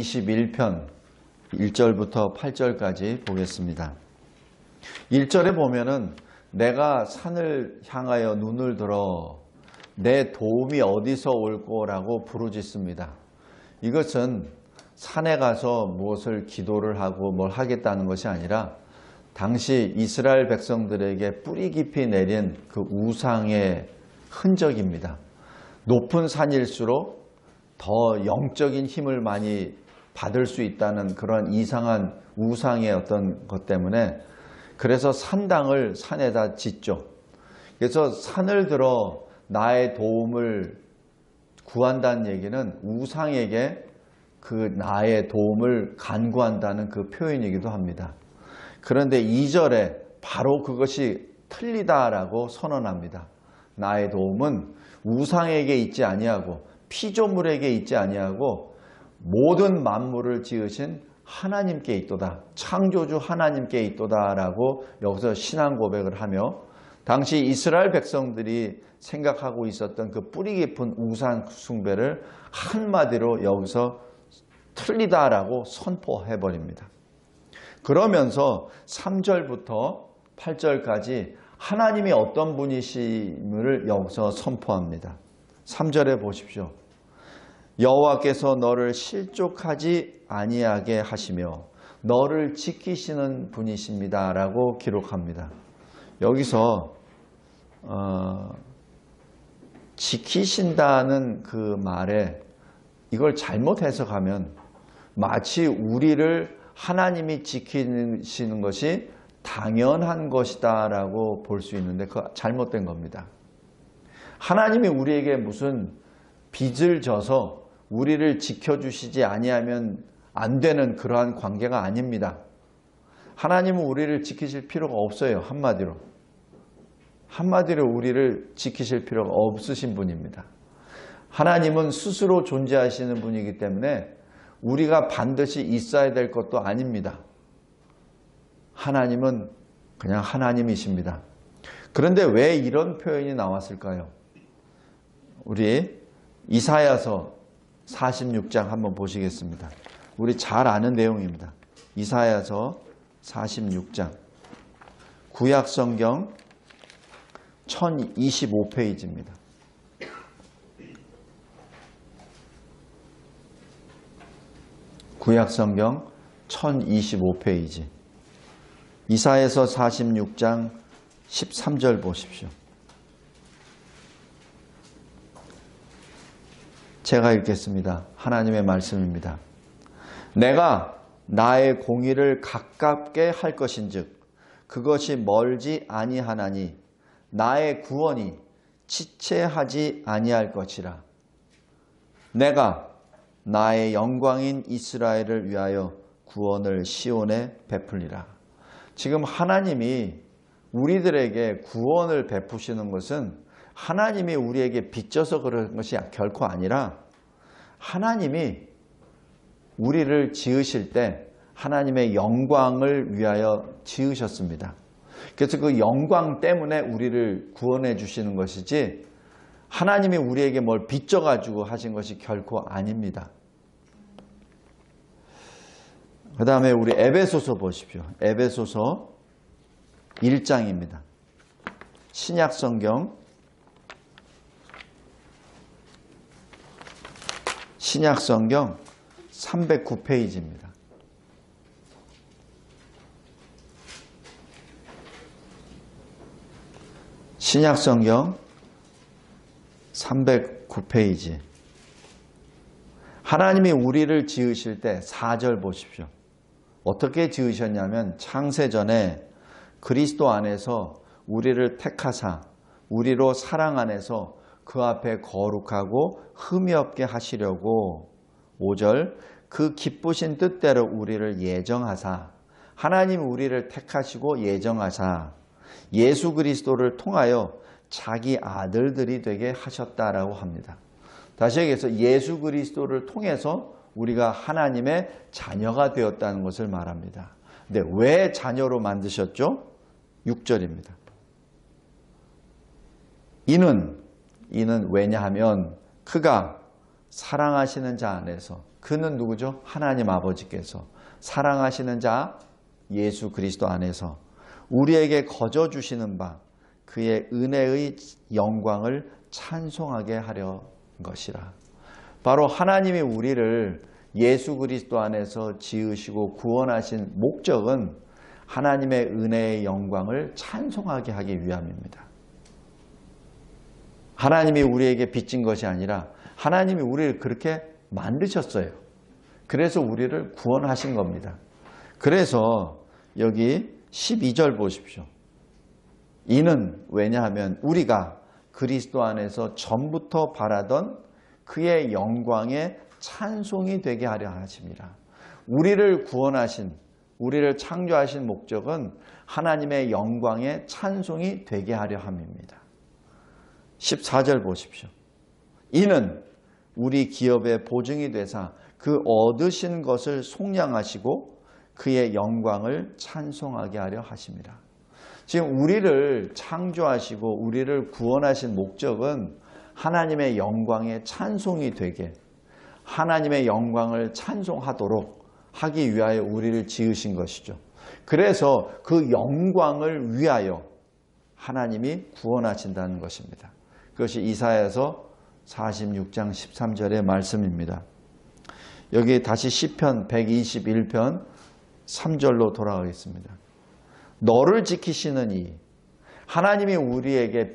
21편 1절부터 8절까지 보겠습니다. 1절에 보면은 내가 산을 향하여 눈을 들어 내 도움이 어디서 올 거라고 부르짖습니다. 이것은 산에 가서 무엇을 기도를 하고 뭘 하겠다는 것이 아니라 당시 이스라엘 백성들에게 뿌리 깊이 내린 그 우상의 흔적입니다. 높은 산일수록 더 영적인 힘을 많이 받을 수 있다는 그런 이상한 우상의 어떤 것 때문에 그래서 산당을 산에다 짓죠. 그래서 산을 들어 나의 도움을 구한다는 얘기는 우상에게 그 나의 도움을 간구한다는 그 표현이기도 합니다. 그런데 2절에 바로 그것이 틀리다라고 선언합니다. 나의 도움은 우상에게 있지 아니하고 피조물에게 있지 아니하고 모든 만물을 지으신 하나님께 있도다. 창조주 하나님께 있도다라고 여기서 신앙 고백을 하며 당시 이스라엘 백성들이 생각하고 있었던 그 뿌리 깊은 우상 숭배를 한마디로 여기서 틀리다라고 선포해 버립니다. 그러면서 3절부터 8절까지 하나님이 어떤 분이심을 여기서 선포합니다. 3절에 보십시오. 여호와께서 너를 실족하지 아니하게 하시며 너를 지키시는 분이십니다 라고 기록합니다. 여기서 지키신다는 그 말에 이걸 잘못 해석하면 마치 우리를 하나님이 지키시는 것이 당연한 것이다 라고 볼 수 있는데 그거 잘못된 겁니다. 하나님이 우리에게 무슨 빚을 져서 우리를 지켜주시지 아니하면 안 되는 그러한 관계가 아닙니다. 하나님은 우리를 지키실 필요가 없어요. 한마디로 우리를 지키실 필요가 없으신 분입니다. 하나님은 스스로 존재하시는 분이기 때문에 우리가 반드시 있어야 될 것도 아닙니다. 하나님은 그냥 하나님이십니다. 그런데 왜 이런 표현이 나왔을까요? 우리 이사야서 46장 한번 보시겠습니다. 우리 잘 아는 내용입니다. 이사야서 46장 구약성경 1025페이지입니다. 구약성경 1025페이지 이사야서 46장 13절 보십시오. 제가 읽겠습니다. 하나님의 말씀입니다. 내가 나의 공의를 가깝게 할 것인즉 그것이 멀지 아니하나니 나의 구원이 지체하지 아니할 것이라. 내가 나의 영광인 이스라엘을 위하여 구원을 시온에 베풀리라. 지금 하나님이 우리들에게 구원을 베푸시는 것은 하나님이 우리에게 빚져서 그런 것이 결코 아니라 하나님이 우리를 지으실 때 하나님의 영광을 위하여 지으셨습니다. 그래서 그 영광 때문에 우리를 구원해 주시는 것이지 하나님이 우리에게 뭘 빚져가지고 하신 것이 결코 아닙니다. 그 다음에 우리 에베소서 보십시오. 에베소서 1장입니다. 신약성경 309페이지입니다. 신약성경 309페이지. 하나님이 우리를 지으실 때 4절 보십시오. 어떻게 지으셨냐면 창세전에 그리스도 안에서 우리를 택하사 우리로 사랑 안에서 그 앞에 거룩하고 흠이 없게 하시려고 5절 그 기쁘신 뜻대로 우리를 예정하사 하나님 우리를 택하시고 예정하사 예수 그리스도를 통하여 자기 아들들이 되게 하셨다라고 합니다. 다시 얘기해서 예수 그리스도를 통해서 우리가 하나님의 자녀가 되었다는 것을 말합니다. 근데 왜 자녀로 만드셨죠? 6절입니다. 이는 왜냐하면 그가 사랑하시는 자 안에서, 그는 누구죠? 하나님 아버지께서 사랑하시는 자 예수 그리스도 안에서 우리에게 거저 주시는 바 그의 은혜의 영광을 찬송하게 하려 것이라. 바로 하나님이 우리를 예수 그리스도 안에서 지으시고 구원하신 목적은 하나님의 은혜의 영광을 찬송하게 하기 위함입니다. 하나님이 우리에게 빚진 것이 아니라 하나님이 우리를 그렇게 만드셨어요. 그래서 우리를 구원하신 겁니다. 그래서 여기 12절 보십시오. 이는 왜냐하면 우리가 그리스도 안에서 전부터 바라던 그의 영광의 찬송이 되게 하려 하십니다. 우리를 구원하신, 우리를 창조하신 목적은 하나님의 영광의 찬송이 되게 하려 함입니다. 14절 보십시오. 이는 우리 기업의 보증이 되사 그 얻으신 것을 속량하시고 그의 영광을 찬송하게 하려 하십니다. 지금 우리를 창조하시고 우리를 구원하신 목적은 하나님의 영광의 찬송이 되게, 하나님의 영광을 찬송하도록 하기 위하여 우리를 지으신 것이죠. 그래서 그 영광을 위하여 하나님이 구원하신다는 것입니다. 그것이 이사야서 46장 13절의 말씀입니다. 여기 다시 시편 121편 3절로 돌아가겠습니다. 너를 지키시는 이, 하나님이 우리에게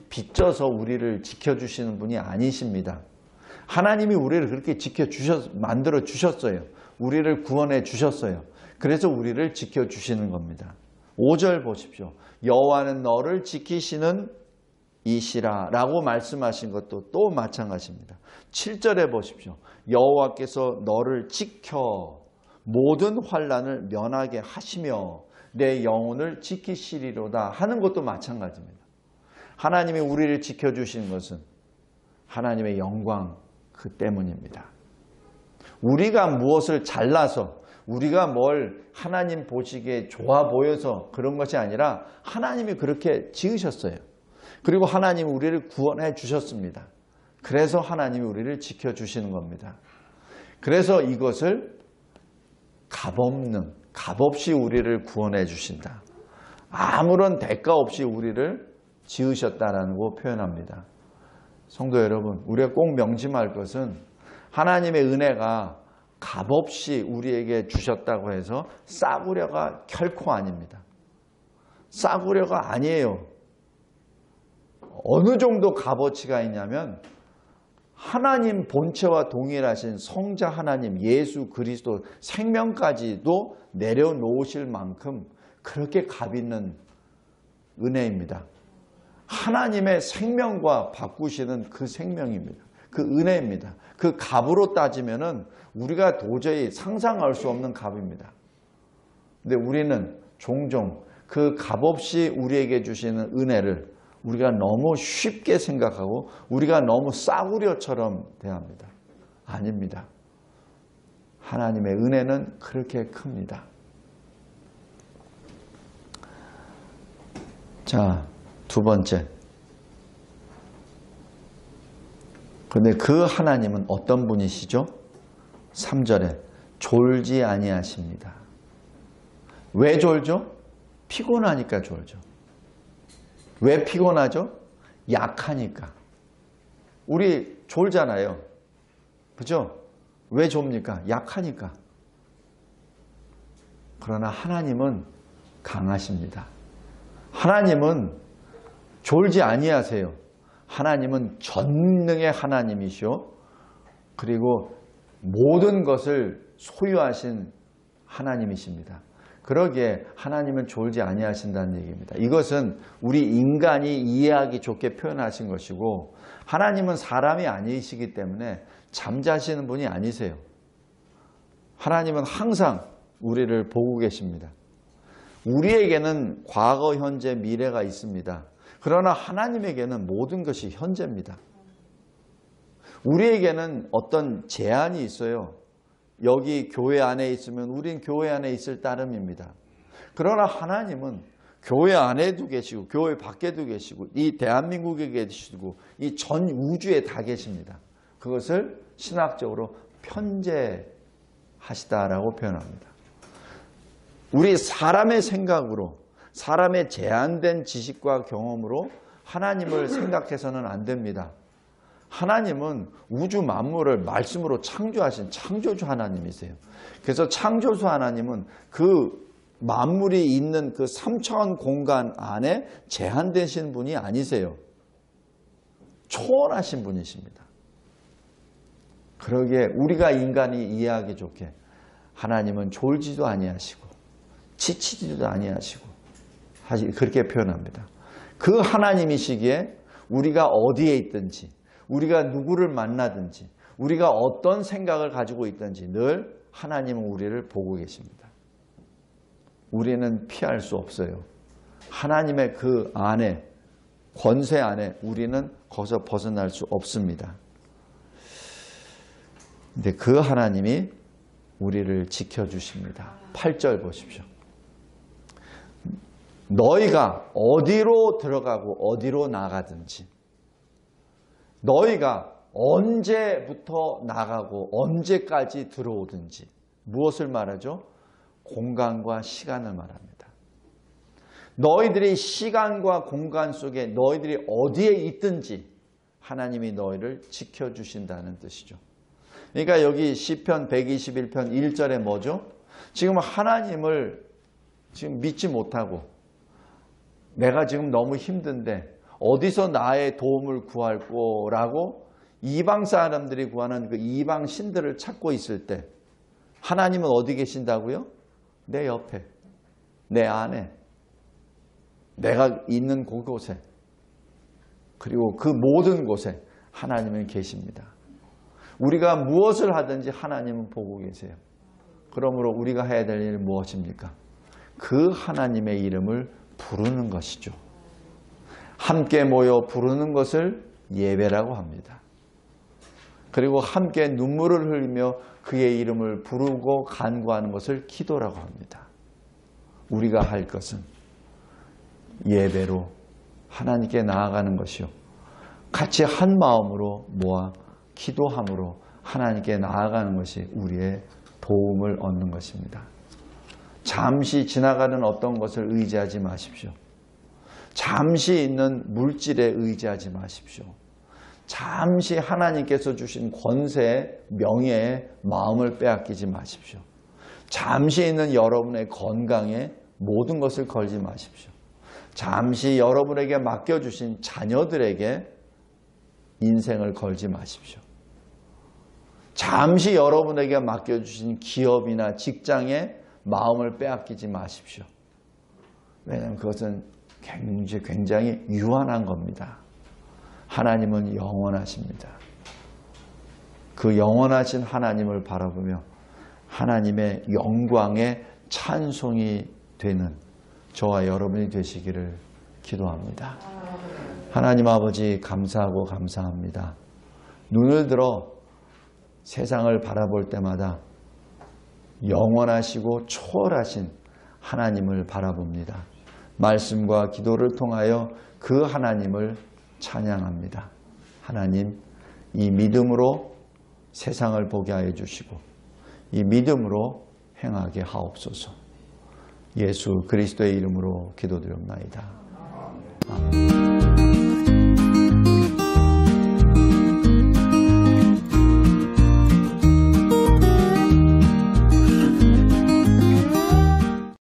빚져서 우리를 지켜주시는 분이 아니십니다. 하나님이 우리를 그렇게 만들어 주셨어요. 우리를 구원해 주셨어요. 그래서 우리를 지켜주시는 겁니다. 5절 보십시오. 여호와는 너를 지키시는 이시라 라고 말씀하신 것도 또 마찬가지입니다. 7절에 보십시오. 여호와께서 너를 지켜 모든 환난을 면하게 하시며 내 영혼을 지키시리로다 하는 것도 마찬가지입니다. 하나님이 우리를 지켜주신 것은 하나님의 영광 그 때문입니다. 우리가 무엇을 잘나서, 우리가 뭘 하나님 보시기에 좋아 보여서 그런 것이 아니라 하나님이 그렇게 지으셨어요. 그리고 하나님이 우리를 구원해 주셨습니다. 그래서 하나님이 우리를 지켜주시는 겁니다. 그래서 이것을 값없이 우리를 구원해 주신다. 아무런 대가 없이 우리를 지으셨다라고 표현합니다. 성도 여러분, 우리가 꼭 명심할 것은 하나님의 은혜가 값없이 우리에게 주셨다고 해서 싸구려가 결코 아닙니다. 싸구려가 아니에요. 어느 정도 값어치가 있냐면 하나님 본체와 동일하신 성자 하나님 예수 그리스도 생명까지도 내려놓으실 만큼 그렇게 값 있는 은혜입니다. 하나님의 생명과 바꾸시는 그 생명입니다. 그 은혜입니다. 그 값으로 따지면은 우리가 도저히 상상할 수 없는 값입니다. 근데 우리는 종종 그 값없이 우리에게 주시는 은혜를 우리가 너무 쉽게 생각하고 우리가 너무 싸구려처럼 대합니다. 아닙니다. 하나님의 은혜는 그렇게 큽니다. 자, 두 번째. 그런데 그 하나님은 어떤 분이시죠? 3절에 졸지 아니하십니다. 왜 졸죠? 피곤하니까 졸죠. 왜 피곤하죠? 약하니까. 우리 졸잖아요. 그죠? 왜 졸립니까? 약하니까. 그러나 하나님은 강하십니다. 하나님은 졸지 아니하세요. 하나님은 전능의 하나님이시오. 그리고 모든 것을 소유하신 하나님이십니다. 그러기에 하나님은 졸지 아니하신다는 얘기입니다. 이것은 우리 인간이 이해하기 좋게 표현하신 것이고 하나님은 사람이 아니시기 때문에 잠자시는 분이 아니세요. 하나님은 항상 우리를 보고 계십니다. 우리에게는 과거, 현재, 미래가 있습니다. 그러나 하나님에게는 모든 것이 현재입니다. 우리에게는 어떤 제한이 있어요. 여기 교회 안에 있으면 우린 교회 안에 있을 따름입니다. 그러나 하나님은 교회 안에도 계시고 교회 밖에도 계시고 이 대한민국에 계시고 이 전 우주에 다 계십니다. 그것을 신학적으로 편재하시다라고 표현합니다. 우리 사람의 생각으로, 사람의 제한된 지식과 경험으로 하나님을 생각해서는 안 됩니다. 하나님은 우주 만물을 말씀으로 창조하신 창조주 하나님이세요. 그래서 창조주 하나님은 그 만물이 있는 그 3차원 공간 안에 제한되신 분이 아니세요. 초월하신 분이십니다. 그러기에 우리가 인간이 이해하기 좋게 하나님은 졸지도 아니하시고 지치지도 아니하시고 그렇게 표현합니다. 그 하나님이시기에 우리가 어디에 있든지, 우리가 누구를 만나든지, 우리가 어떤 생각을 가지고 있든지 늘 하나님은 우리를 보고 계십니다. 우리는 피할 수 없어요. 하나님의 그 안에, 권세 안에 우리는 거기서 벗어날 수 없습니다. 근데 그 하나님이 우리를 지켜주십니다. 8절 보십시오. 너희가 어디로 들어가고 어디로 나가든지, 너희가 언제부터 나가고 언제까지 들어오든지, 무엇을 말하죠? 공간과 시간을 말합니다. 너희들이 시간과 공간 속에 너희들이 어디에 있든지 하나님이 너희를 지켜주신다는 뜻이죠. 그러니까 여기 시편 121편 1절에 뭐죠? 지금 하나님을 지금 믿지 못하고 내가 지금 너무 힘든데 어디서 나의 도움을 구할 거라고 이방 사람들이 구하는 그 이방 신들을 찾고 있을 때 하나님은 어디 계신다고요? 내 옆에, 내 안에, 내가 있는 그곳에, 그리고 그 모든 곳에 하나님은 계십니다. 우리가 무엇을 하든지 하나님은 보고 계세요. 그러므로 우리가 해야 될 일은 무엇입니까? 그 하나님의 이름을 부르는 것이죠. 함께 모여 부르는 것을 예배라고 합니다. 그리고 함께 눈물을 흘리며 그의 이름을 부르고 간구하는 것을 기도라고 합니다. 우리가 할 것은 예배로 하나님께 나아가는 것이요, 같이 한 마음으로 모아 기도함으로 하나님께 나아가는 것이 우리의 도움을 얻는 것입니다. 잠시 지나가는 어떤 것을 의지하지 마십시오. 잠시 있는 물질에 의지하지 마십시오. 잠시 하나님께서 주신 권세에, 명예에 마음을 빼앗기지 마십시오. 잠시 있는 여러분의 건강에 모든 것을 걸지 마십시오. 잠시 여러분에게 맡겨주신 자녀들에게 인생을 걸지 마십시오. 잠시 여러분에게 맡겨주신 기업이나 직장에 마음을 빼앗기지 마십시오. 왜냐하면 그것은 굉장히 유한한 겁니다. 하나님은 영원하십니다. 그 영원하신 하나님을 바라보며 하나님의 영광에 찬송이 되는 저와 여러분이 되시기를 기도합니다. 하나님 아버지, 감사하고 감사합니다. 눈을 들어 세상을 바라볼 때마다 영원하시고 초월하신 하나님을 바라봅니다. 말씀과 기도를 통하여 그 하나님을 찬양합니다. 하나님, 이 믿음으로 세상을 보게 하여 주시고 이 믿음으로 행하게 하옵소서. 예수 그리스도의 이름으로 기도드립니다. 아멘.